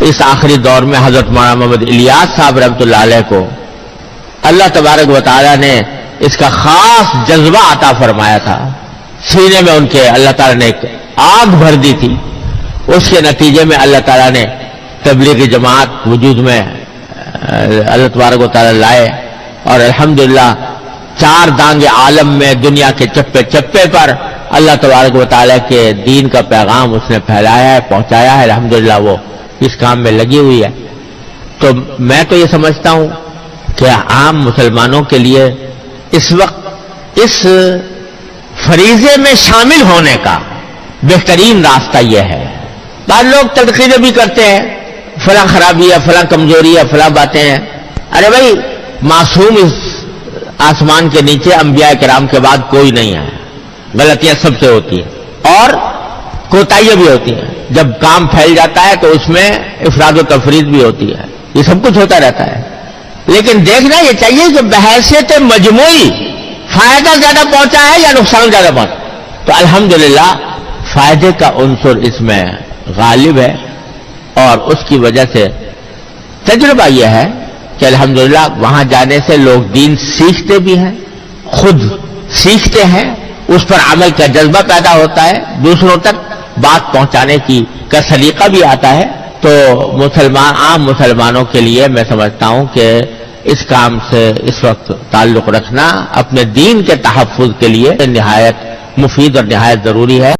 اس آخری دور میں حضرت مولانا محمد الیاس صاحب رحمۃ اللہ علیہ کو اللہ تبارک و تعالیٰ نے اس کا خاص جذبہ عطا فرمایا تھا. سینے میں ان کے اللہ تعالیٰ نے ایک آگ بھر دی تھی. اس کے نتیجے میں اللہ تعالیٰ نے تبلیغی جماعت وجود میں اللہ تبارک و تعالیٰ لائے، اور الحمدللہ 4 دانگ عالم میں دنیا کے چپے چپے پر اللہ تبارک و تعالیٰ کے دین کا پیغام اس نے پھیلایا ہے، پہنچایا ہے. الحمدللہ وہ اس کام میں لگی ہوئی ہے. تو میں تو یہ سمجھتا ہوں کہ عام مسلمانوں کے لیے اس وقت اس فریضے میں شامل ہونے کا بہترین راستہ یہ ہے. بعض لوگ تنقیدیں بھی کرتے ہیں، فلاں خرابی ہے، فلاں کمزوری ہے، فلاں باتیں ہیں. ارے بھائی، معصوم اس آسمان کے نیچے انبیاء کرام کے بعد کوئی نہیں ہے. غلطیاں سب سے ہوتی ہیں اور کوتاہیاں بھی ہوتی ہیں. جب کام پھیل جاتا ہے تو اس میں افراد و تفرید بھی ہوتی ہے. یہ سب کچھ ہوتا رہتا ہے. لیکن دیکھنا یہ چاہیے کہ بحیثیت مجموعی فائدہ زیادہ پہنچا ہے یا نقصان زیادہ پہنچا. تو الحمدللہ فائدے کا عنصر اس میں غالب ہے، اور اس کی وجہ سے تجربہ یہ ہے کہ الحمدللہ وہاں جانے سے لوگ دین سیکھتے بھی ہیں، خود سیکھتے ہیں، اس پر عمل کا جذبہ پیدا ہوتا ہے، دوسروں تک بات پہنچانے کا سلیقہ بھی آتا ہے. تو عام مسلمانوں کے لیے میں سمجھتا ہوں کہ اس کام سے اس وقت تعلق رکھنا اپنے دین کے تحفظ کے لیے نہایت مفید اور نہایت ضروری ہے.